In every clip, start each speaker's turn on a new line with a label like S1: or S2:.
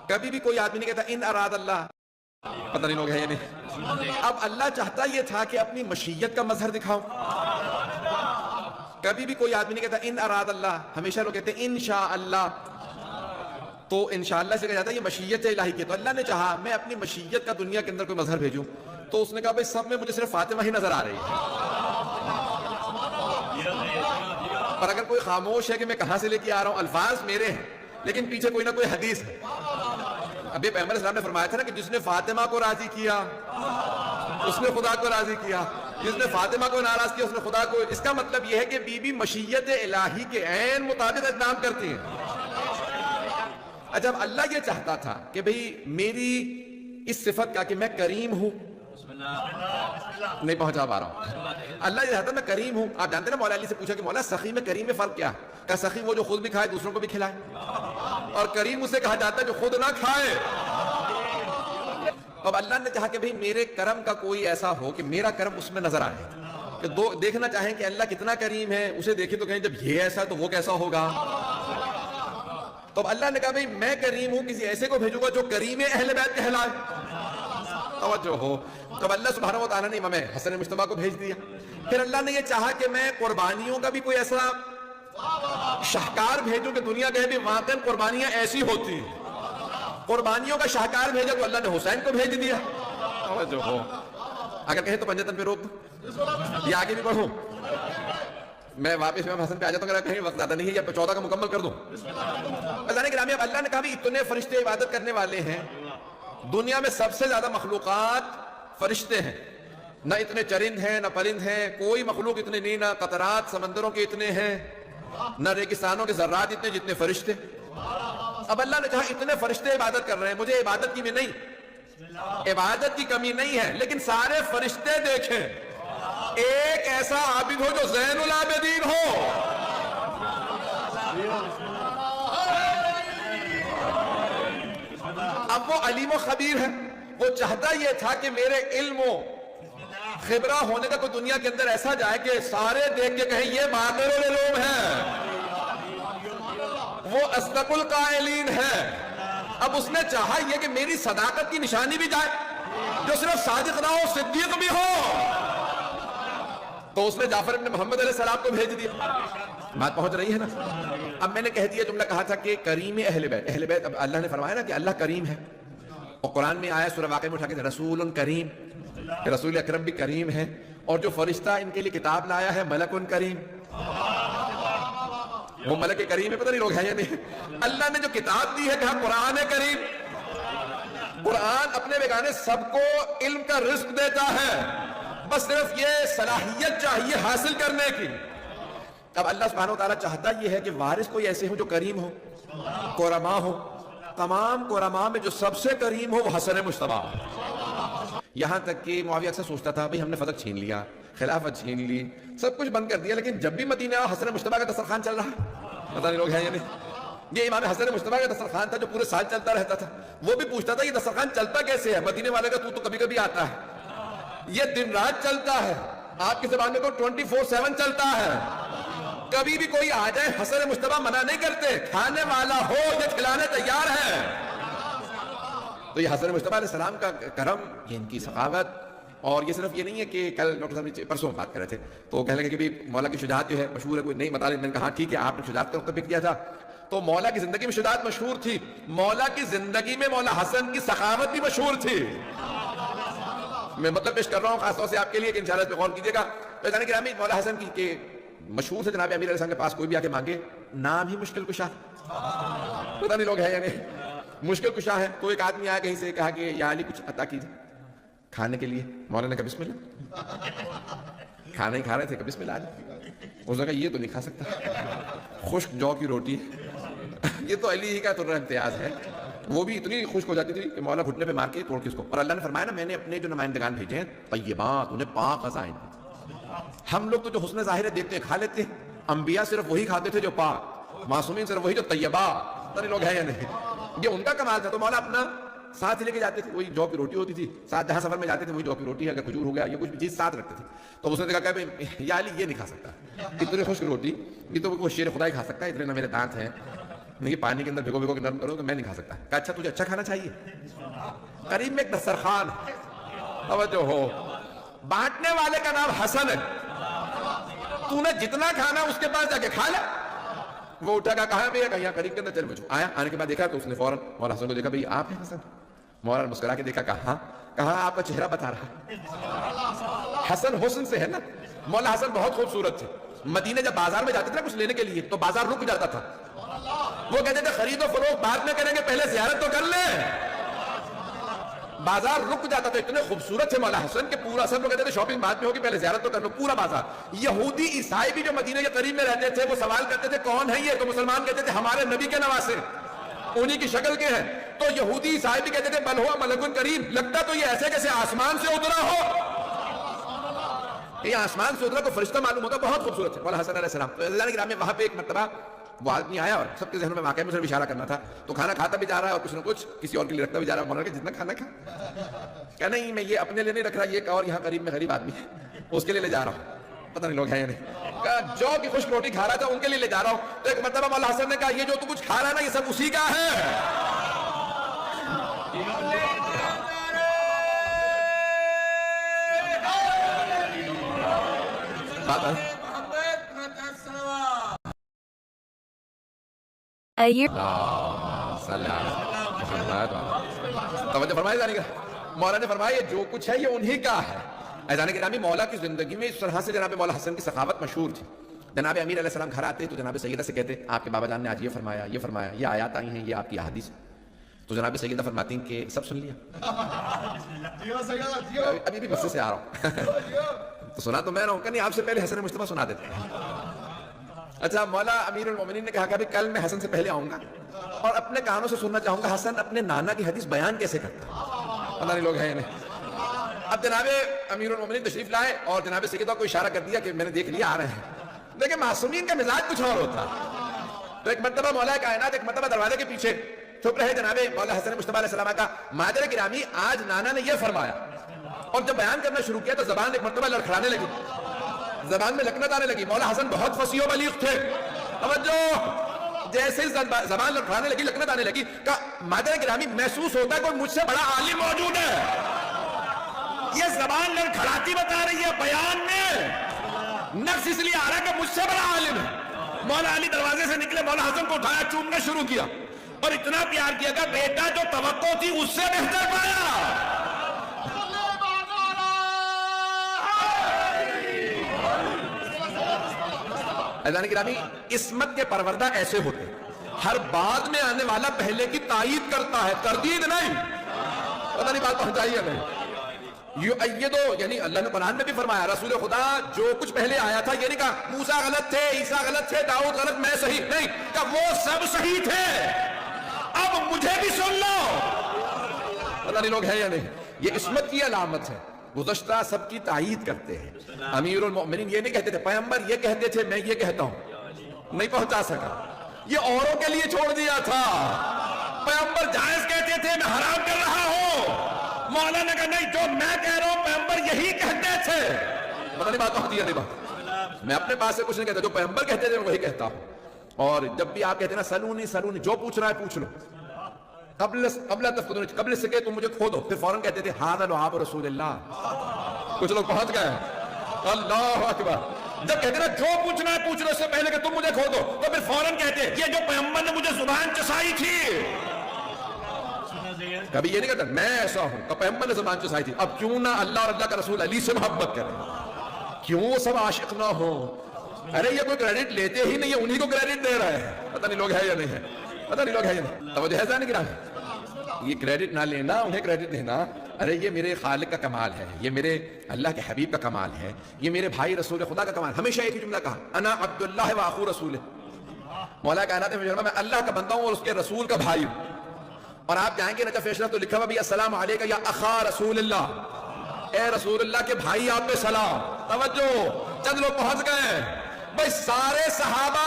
S1: کبھی بھی کوئی آدمی نہیں کہتا ان اراد اللہ، پتہ نہیں لوگ ہے یا نہیں. اب اللہ چاہتا یہ تھا کہ اپنی مشیت کا مظہر دکھاؤں. کبھی بھی کوئی آدمی نہیں کہتا ان اراد اللہ، ہمیشہ لوگ کہتے ہیں انشاءاللہ. تو انشاءاللہ سے کہا جاتا ہے یہ مشیت الہی کی. تو اللہ نے چاہا میں اپنی مشیت کا دنیا کے اندر کوئی مظہر بھیجوں، تو اس نے کہا بھائی سب میں مجھے صرف فاطمہ ہی نظر آ رہی ہے. اور اگر کوئی خاموش ہے کہ میں کہاں سے لے کے آ رہا ہوں، الفاظ میرے ہیں لیکن پیچھے کوئی نہ کوئی حدیث ہے. ابھی پیغمبر اسلام نے فرمایا تھا نا کہ جس نے فاطمہ کو راضی کیا اس نے خدا کو راضی کیا، جس نے فاطمہ کو ناراض کیا اس نے خدا کو. اس کا مطلب یہ ہے کہ بی بی مشیت الہی کے عین مطابق اقدام کرتی ہیں. جب اللہ یہ چاہتا تھا کہ بھئی میری اس صفت کا کہ میں کریم ہوں، نہیں پہنچا پا رہا ہوں. اللہ یہ چاہتا میں کریم ہوں. آپ جانتے ہیں نا مولا علی سے پوچھا کہ مولا سخی میں کریم میں فرق کیا؟ کہا سخی وہ جو خود بھی کھائے دوسروں کو بھی کھلائے، اور کریم اسے کہا جاتا ہے جو خود نہ کھائے. اب اللہ نے چاہا کہ بھئی میرے کرم کا کوئی ایسا ہو کہ میرا کرم اس میں نظر آئے، کہ دیکھنا چاہیں کہ اللہ کتنا کریم ہے، اسے دیکھیں تو کہیں جب یہ ایسا ہے تو وہ کیسا ہوگا. تو اب اللہ نے کہا بھئی میں کریم ہوں، کسی ایسے کو بھیجوں گا جو کریم اہل بیت کہلائے. توجہ ہو. تو اللہ سبحانہ و تعالیٰ نے امام حسن مجتبیٰ کو بھیج دیا. پھر اللہ نے یہ چاہا کہ میں قربانیوں کا بھی کوئی ایسا شاہکار بھیجوں کہ دنیا کہے بھی واقعاً قربانیاں ایسی ہوتی ہیں. قربانیوں کا شاہکار بھیجا تو اللہ نے حسین کو بھیج دیا. توجہ ہو. اگر کہیں تو پنجتن پہ روک دو یا آگے بھی بڑھوں. میں واپس امام حسن پہ آ جاتا ہوں، اگر کہیں وقت زیادہ نہیں ہے یا 14 کا مکمل کر دوں. اللہ گرامی اب اللہ نے کہا بھی اتنے فرشتے عبادت کرنے والے ہیں. دنیا میں سب سے زیادہ مخلوقات فرشتے ہیں، نہ اتنے چرند ہیں نہ پرند ہیں، کوئی مخلوق اتنے نہیں، نہ قطرات سمندروں کے اتنے ہیں، نہ ریگستانوں کے ذرات اتنے جتنے فرشتے. اب اللہ نے کہا اتنے فرشتے عبادت کر رہے ہیں، مجھے عبادت کی بھی نہیں، عبادت کی کمی نہیں ہے، لیکن سارے فرشتے دیکھیں ایک ایسا عابد ہو جو زین العابدین ہو. اب وہ علیم و خبیر ہے، وہ چاہتا یہ تھا کہ میرے علم و خبرہ ہونے کا کوئی دنیا کے اندر ایسا جائے کہ سارے دیکھ کے کہیں یہ ماہر العلوم ہے، وہ اصدق القائلین ہے. اب اس نے چاہا یہ کہ میری صداقت کی نشانی بھی جائے، جو صرف صادق نہ ہو صدیق بھی ہو. تو اس نے جعفر ابن محمد علیہ السلام کو بھیج دیا. بات پہنچ رہی ہے نا؟ اب میں نے کہہ دیا جملہ کہا تھا کہ کریم اہل بیت. اہل بیت اب اللہ نے فرمایا نا کہ اللہ کریم ہے، اور قرآن میں آیا سورہ واقعہ میں اٹھا کے رسول کریم، رسول اکرم بھی کریم ہے، اور جو فرشتہ ان کے لیے کتاب لایا ہے ملک کریم. وہ ملک کریم ہے، پتہ نہیں لوگ ہیں یا نہیں. اللہ نے جو کتاب دی ہے کہا قرآن کریم. قرآن اپنے بیگانے سب کو علم کا رزق دیتا ہے، بس صرف یہ صلاحیت چاہیے حاصل کرنے کی. اب اللہ سبحانہ و تعالیٰ چاہتا یہ ہے کہ وارث کوئی ایسے ہوں جو کریم ہو، قرما ہو. تمام قرما میں جو سب سے کریم ہو وہ حسن مجتبیٰ. یہاں تک کہ معاویہ اکثر سوچتا تھا بھئی ہم نے فتح چھین لیا، خلافت چھین لی، سب کچھ بند کر دیا، لیکن جب بھی مدینہ حسن مجتبیٰ کا دسترخوان چل رہا، پتہ نہیں لوگ ہیں یا نہیں. یہ امام حسن مجتبیٰ کا دسترخوان تھا جو پورے سال چلتا رہتا تھا. وہ بھی پوچھتا تھا یہ دسترخوان چلتا کیسے ہے؟ مدینے والے کا تو کبھی کبھی آتا ہے، یہ دن رات چلتا ہے. آپ کی زبان میں تو 24/7 چلتا ہے. کبھی بھی کوئی آ جائے حسن مجتبیٰ منع نہیں کرتے، کھانے والا ہو یہ کھلانے تیار ہے. تو یہ حسن مجتبیٰ علیہ السلام کا کرم، یہ ان کی سخاوت. اور یہ صرف یہ نہیں ہے کہ کل ڈاکٹر صاحب نے پرسوں بات کر رہے تھے تو کہنے لگے کہ بھی مولا کی شجاعت جو ہے مشہور ہے، کوئی نہیں بتا رہے. میں نے کہا ٹھیک ہے آپ نے شجاعت کا وقت بھی کیا تھا، تو مولا کی زندگی میں شجاعت مشہور تھی، مولا کی زندگی میں مولا حسن کی سخاوت بھی مشہور تھی. میں مطلب پیش کر رہا ہوں خاص طور سے آپ کے لیے کہ انشاءاللہ اس پہ غور کیجیے گا. تو جانے گرامی مولا حسن کی کہ مشہور سے جناب امیر علیہ السلام کے پاس کوئی بھی آ کے مانگے، نام ہی مشکل کشا. پتہ نہیں لوگ ہیں یا نہیں، مشکل کشا ہے. تو ایک آدمی آیا کہیں سے کہا کہ یا علی کچھ عطا کیجیے کھانے کے لیے. مولا نے کہا بسم اللہ. کھانا ہی کھا رہے تھے کہ بسم اللہ علی. اس نے کہا یہ تو نہیں کھا سکتا، خشک جو کی روٹی یہ تو علی ہی کا تو امتیاز ہے. وہ بھی اتنی خشک ہو جاتی تھی کہ مولا گھٹنے پہ مار کے توڑ کے اس کو. اور اللہ نے فرمایا نا میں نے اپنے جو نمائندگان بھیجے ہیں طیبات، انہیں پاک غذائیں. ہم لوگ تو جو حسن ظاہر دیکھتے ہیں کھا لیتے ہیں، انبیاء صرف وہی کھاتے تھے جو پاک، معصومین صرف وہی جو طیبات. لوگ ہیں یا نہیں، یہ ان کا کمال تھا. تو مولا اپنا ساتھ لے کے جاتے تھے، وہی جو کی روٹی ہوتی تھی ساتھ، جہاں سفر میں جاتے تھے وہی جو کی روٹی، اگر کھجور ہو گیا یہ کچھ بھی چیز ساتھ رکھتے تھے. تو اس نے کہا کہ یا علی یہ نہیں کھا سکتا اتنی خشک روٹی، یہ تو وہ شیر خدا ہی کھا سکتا ہے، اتنے نہ میرے دانت ہیں. نہیں پانی کے اندر بھگو بھگو کے نرم کرو کہ میں نہیں کھا سکتا. کہا اچھا تجھے اچھا کھانا چاہیے؟ قریب میں ایک دسترخوان ہے, توجہ ہو, بانٹنے والے کا نام حسن ہے, تو نے جتنا کھانا اس کے پاس جا کے کھا لے. وہ اٹھا کہا کہاں بھیا, کہ یہاں قریب کے اندر, چل بچو. آیا, آنے کے بعد دیکھا تو اس نے فوراً مولا حسن کو دیکھا, بھئی آپ ہیں حسن؟ مولا مسکرا کے دیکھا, کہا کہا آپ کا چہرہ بتا رہا. حسن حسن سے ہے نا. مولا حسن بہت خوبصورت تھے. مدینے جب بازار میں جاتے تھے نا کچھ لینے کے لیے تو بازار رک جاتا تھا. وہ کہتے تھے خرید و فروخت بعد میں کریں گے, پہلے زیارت تو کر لیں. بازار رک جاتا تھا. اتنے خوبصورت تھے مولا حسن کہ پورا سب لوگ کہتے تھے شاپنگ بعد میں ہوگی, پہلے زیارت تو کر لو. پورا بازار. یہودی عیسائی بھی جو مدینے کے قریب میں رہتے تھے وہ سوال کرتے تھے کون ہے یہ, تو مسلمان کہتے تھے ہمارے نبی کے نواسے, انہی کی شکل کے ہیں. تو یہودی عیسائی بھی کہتے تھے بل ہوا ملک کریم, لگتا تو یہ ایسے کیسے آسمان سے اترا ہو. یہ آسمان سے اترا کو فرشتہ معلوم ہوتا. بہت خوبصورت ہے مولا حسن علیہ السلام. تو اللہ کرام میں وہاں پہ ایک مرتبہ وہ آدمی آیا اور سب کے ذہنوں میں واقعہ میں صرف اشارہ کرنا تھا. تو کھانا کھاتا بھی جا رہا ہے اور کچھ نہ کچھ کسی اور کے لیے رکھتا بھی جا رہا ہے. مولانا کہ جتنا کھانا کھا. کہ نہیں میں یہ اپنے لیے نہیں رکھ رہا, یہ اور یہاں قریب میں غریب آدمی ہے اس کے لیے لے جا رہا ہوں. پتہ نہیں لوگ ہیں یا نہیں. جو کہ خشک روٹی کھا رہا تھا ان کے لیے لے جا رہا ہوں. تو ایک مرتبہ مولا حسن نے کہا یہ جو تو کچھ کھا رہا ہے نا یہ سب اسی کا ہے. توجہ فرمائے جانے کا. مولا نے فرمایا یہ جو کچھ ہے یہ انہی کا ہے. ایزان گرامی مولا کی زندگی میں اس طرح سے جناب مولا حسن کی سخاوت مشہور تھی. جناب امیر علیہ السلام گھر آتے تو جناب سیدہ سے کہتے آپ کے بابا جان نے آج یہ فرمایا, یہ فرمایا, یہ آیات آئی ہیں, یہ آپ کی احادیث. تو جناب سیدہ فرماتی ہیں کہ سب سن لیا, ابھی بھی غصے سے آ رہا ہوں. تو سنا تو میں رہا ہوں کہ نہیں, آپ سے پہلے حسن مصطفیٰ سنا دیتے ہیں. اچھا, مولا امیر المومنین نے کہا کہ کل میں حسن سے پہلے آؤں گا اور اپنے کانوں سے سننا چاہوں گا حسن اپنے نانا کی حدیث بیان کیسے کرتا. پتہ نہیں لوگ ہیں یا نہیں. اب جناب امیر المومنین تشریف لائے اور جناب سیدہ کو اشارہ کر دیا کہ میں نے دیکھ لیا آ رہے ہیں. لیکن معصومین کا مزاج کچھ اور ہوتا. تو ایک مرتبہ مولا کائنات ایک مرتبہ دروازے کے پیچھے چھپ رہے جناب مولا حسن مصطفیٰ علیہ السلام کا. مادر گرامی آج نانا نے یہ فرمایا, اور جب بیان کرنا شروع کیا تو زبان ایک مرتبہ لڑکھڑانے لگی, زبان میں لکنت آنے لگی. مولا حسن بہت فصیح و بلیغ تھے. توجہ, جیسے زبان لڑکھڑانے لگی, لکنت آنے لگی, کہا مادر گرامی محسوس ہوتا ہے کوئی مجھ سے بڑا عالم موجود ہے. یہ زبان لڑکھڑاتی بتا رہی ہے بیان میں, نفس اس لیے آ رہا ہے کہ مجھ سے بڑا عالم ہے. مولا علی دروازے سے نکلے, مولا حسن کو اٹھایا, چومنا شروع کیا اور اتنا پیار کیا کہ بیٹا جو توقع تھی اس سے بہتر پایا. عزیزان گرامی, عصمت کے پروردہ ایسے ہوتے, ہر بعد میں آنے والا پہلے کی تائید کرتا ہے, تردید نہیں. پتہ نہیں بات پہنچائی ہے نہیں. یؤیدو, یعنی اللہ نے قرآن میں بھی فرمایا رسول خدا جو کچھ پہلے آیا تھا یہ نہیں کہا موسیٰ غلط تھے, عیسیٰ غلط تھے, داؤد غلط, میں صحیح نہیں, کہ وہ سب صحیح تھے, اب مجھے بھی سن لو. پتہ نہیں لوگ ہیں یا نہیں. یہ عصمت کی علامت ہے. گزشتہ سب کی تائید کرتے ہیں. امیر المؤمنین یہ نہیں کہتے تھے, پیغمبر یہ کہتے تھے میں یہ کہتا ہوں, نہیں پہنچا سکا. یہ اوروں کے لیے چھوڑ دیا تھا. پیغمبر جائز کہتے تھے میں حرام کر رہا ہوں. مولا نے کہا نہیں, جو میں کہہ رہا ہوں پیغمبر یہی کہتے تھے. پتہ نہیں بات ہوتی ہے نہیں بات. میں اپنے پاس سے کچھ نہیں کہتا, جو پیغمبر کہتے تھے وہی کہتا ہوں. اور جب بھی آپ کہتے ہیں نا سلونی سلونی, جو پوچھ رہا ہے پوچھ لو, قبل سے کہ تم مجھے کھو دو, پھر فوراً کہتے تھے ھذا لعاب رسول اللہ. کچھ لوگ پہنچ گئے. اللہ اکبر. جب کہتے نا جو پوچھنا ہے پوچھ لو, اس سے پہلے کہ تم مجھے کھو دو, تو پھر فوراً کہتے یہ جو پیغمبر نے مجھے زبان چسائی تھی. کبھی یہ نہیں کہتا میں ایسا ہوں, تو پیغمبر نے زبان چسائی تھی. اب کیوں نہ اللہ اور اللہ کا رسول علی سے محبت کریں, کیوں وہ سب عاشق نہ ہو. ارے یہ کوئی کریڈٹ لیتے ہی نہیں ہے, انہی کو کریڈٹ دے رہا ہے. پتہ نہیں لوگ ہے یا نہیں ہے, پتہ نہیں لوگ ہے یا نہیں. توجہ ہے نہیں گرامی, یہ کریڈٹ نہ لینا, انہیں کریڈٹ دینا. ارے یہ میرے خالق کا کمال ہے, یہ میرے اللہ کے حبیب کا کمال ہے, یہ میرے بھائی رسول خدا کا کمال. ہمیشہ ایک ہی جملہ کہا, انا عبداللہ و اخو رسول. مولا کائنات میں میں اللہ کا بندہ ہوں اور اس کے رسول کا بھائی ہوں. اور آپ جائیں گے نجف اشرف تو لکھا ہوا بھی السلام علیکم یا اخا رسول اللہ, اے رسول اللہ کے بھائی آپ پہ سلام. توجہ, چند لوگ پہنچ گئے. بھائی سارے صحابہ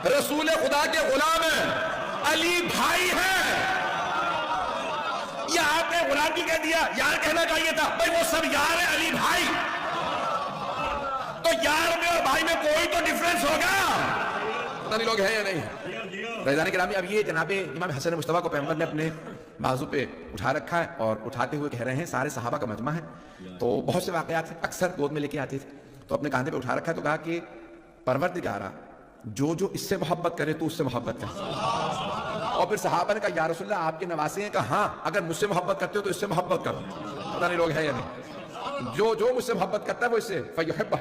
S1: رسول خدا کے غلام ہیں, علی بھائی ہیں. یہ آپ نے غلام کی کہہ دیا, یار کہنا چاہیے تھا. بھائی وہ سب یار ہیں, علی بھائی. تو یار میں اور بھائی میں کوئی تو ڈیفرنس ہوگا. پتہ نہیں لوگ ہیں یا نہیں؟ رضوان گرامی، اب یہ جناب امام حسن مصطفیٰ کو پیغمبر نے اپنے بازو پہ اٹھا رکھا ہے اور اٹھاتے ہوئے کہہ رہے ہیں سارے صحابہ کا مجمع ہے، تو بہت سے واقعات ہیں، اکثر گود میں لے کے آتے تھے، تو اپنے کاندھے پہ اٹھا رکھا ہے، تو کہا کہ پروردگارا جو جو اس سے محبت کرے تو اس سے محبت کر. اور پھر صحابہ نے کہا یا رسول اللہ آپ کے نواسے ہیں، کہا ہاں اگر مجھ سے محبت کرتے ہو تو اس سے محبت کرو. پتہ نہیں لوگ ہیں یا نہیں؟ جو مجھ سے محبت کرتا ہے وہ اس سے فیحبہ،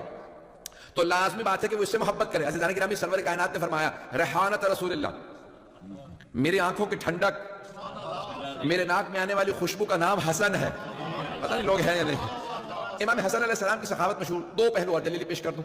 S1: تو لازمی بات ہے کہ وہ اس سے محبت کرے. عزیزان گرامی، سرور کائنات نے فرمایا ریحانۃ رسول اللہ، میری آنکھوں کی ٹھنڈک، میرے ناک میں آنے والی خوشبو کا نام حسن ہے. پتہ نہیں لوگ ہیں یا نہیں؟ امام حسن علیہ السلام کی سخاوت مشہور. دو پہلو اور دلیل پیش کر دوں.